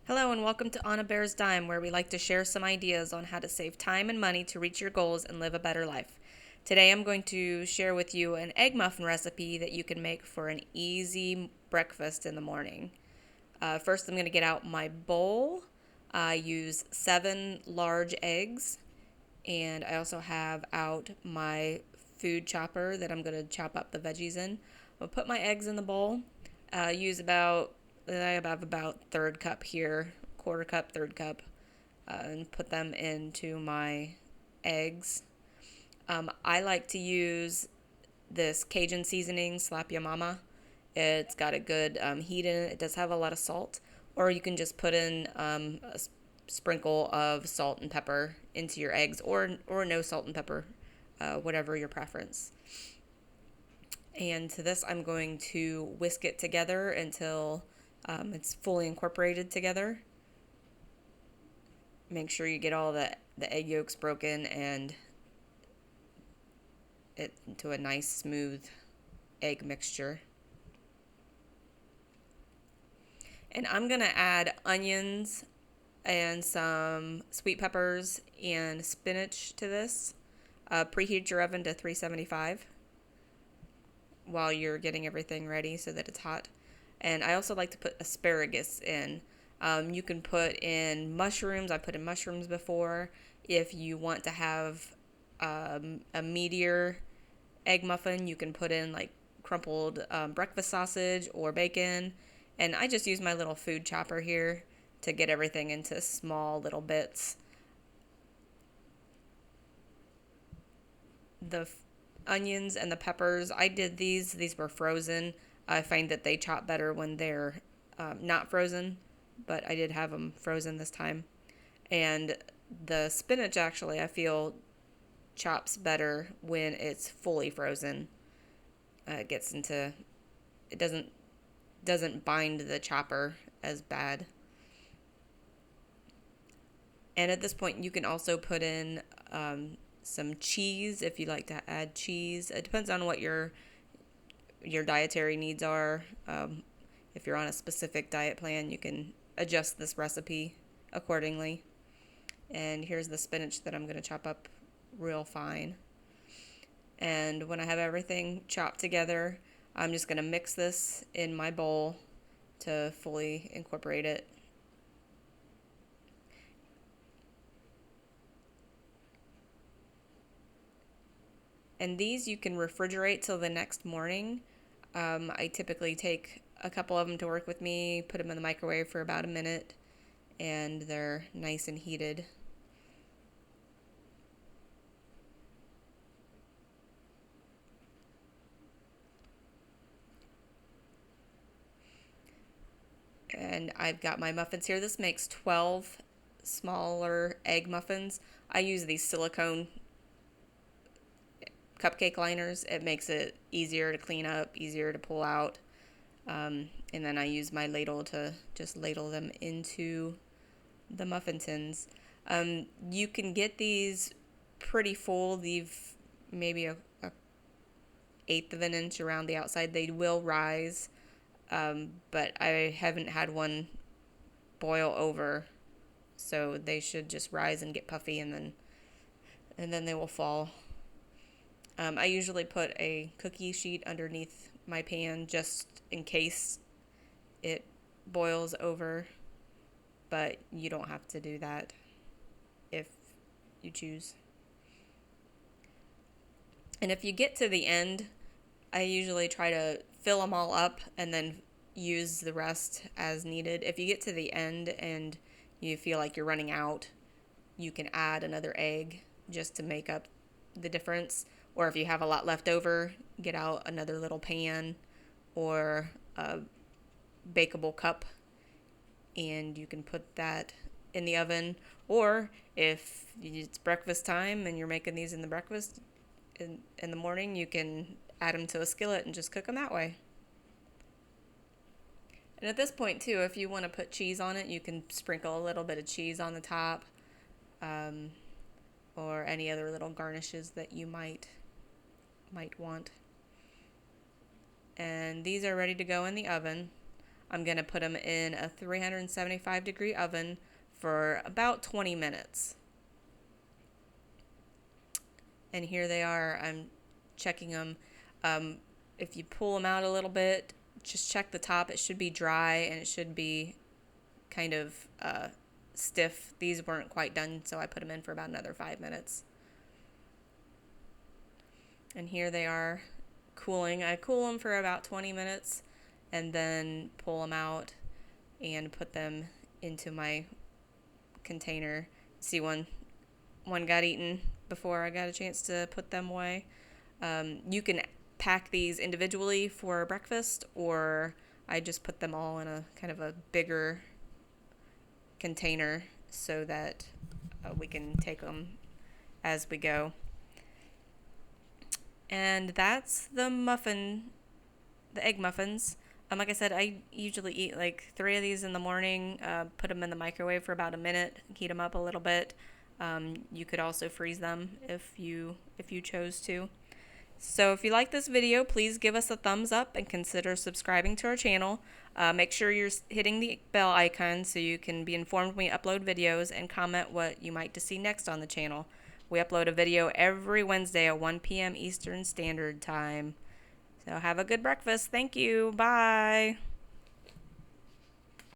Hello and welcome to On a Bear's Dime, where we like to share some ideas on how to save time and money to reach your goals and live a better life. Today I'm going to share with you an egg muffin recipe that you can make for an easy breakfast in the morning. First, I'm going to get out my bowl. I use 7 large eggs, and I also have out my food chopper that I'm going to chop up the veggies in. I'll put my eggs in the bowl. Use about I have about third cup here, quarter cup, third cup, and put them into my eggs. I like to use this Cajun seasoning, Slap Ya Mama. It's got a good heat in it. It does have a lot of salt, or you can just put in a sprinkle of salt and pepper into your eggs, or no salt and pepper, whatever your preference. And to this, I'm going to whisk it together until it's fully incorporated together. Make sure you get all the egg yolks broken and it into a nice smooth egg mixture. And I'm going to add onions and some sweet peppers and spinach to this. Preheat your oven to 375 while you're getting everything ready so that it's hot. And I also like to put asparagus in. You can put in mushrooms. I put in mushrooms before. If you want to have a meatier egg muffin, you can put in like crumpled breakfast sausage or bacon. And I just use my little food chopper here to get everything into small little bits. The onions and the peppers, I did these were frozen. I find that they chop better when they're not frozen, but I did have them frozen this time. And the spinach, actually, I feel chops better when it's fully frozen. It gets into it doesn't bind the chopper as bad. And at this point, you can also put in some cheese if you like to add cheese. It depends on what your dietary needs are. If you're on a specific diet plan, you can adjust this recipe accordingly. And here's the spinach that I'm going to chop up real fine. And when I have everything chopped together, I'm just going to mix this in my bowl to fully incorporate it. And these you can refrigerate till the next morning. I typically take a couple of them to work with me, put them in the microwave for about a minute, and they're nice and heated. And I've got my muffins here. This makes 12 smaller egg muffins. I use these silicone cupcake liners. It makes it easier to clean up, easier to pull out. And then I use my ladle to just ladle them into the muffin tins. You can get these pretty full. They've maybe a eighth of an inch around the outside. They will rise, but I haven't had one boil over, so they should just rise and get puffy, and then they will fall. I usually put a cookie sheet underneath my pan just in case it boils over, but you don't have to do that if you choose. And if you get to the end, I usually try to fill them all up and then use the rest as needed. If you get to the end and you feel like you're running out, you can add another egg just to make up the difference. Or if you have a lot left over, get out another little pan or a bakeable cup and you can put that in the oven. Or if it's breakfast time and you're making these in the breakfast in the morning, you can add them to a skillet and just cook them that way. And at this point too, if you want to put cheese on it, you can sprinkle a little bit of cheese on the top, um, or any other little garnishes that you might want. And these are ready to go in the oven. I'm going to put them in a 375-degree oven for about 20 minutes. And here they are. I'm checking them. If you pull them out a little bit, just check the top. It should be dry and it should be kind of stiff. These weren't quite done, so I put them in for about another 5 minutes. And here they are cooling. I cool them for about 20 minutes and then pull them out and put them into my container. See, one got eaten before I got a chance to put them away. You can pack these individually for breakfast, or I just put them all in a kind of a bigger container so that we can take them as we go. And that's the egg muffins. Like I said, I usually eat like 3 of these in the morning, put them in the microwave for about a minute, heat them up a little bit. You could also freeze them if you chose to. So if you like this video, please give us a thumbs up and consider subscribing to our channel. Make sure you're hitting the bell icon so you can be informed when we upload videos, and comment what you might to see next on the channel. We upload a video every Wednesday at 1 p.m. Eastern Standard Time. So have a good breakfast. Thank you. Bye.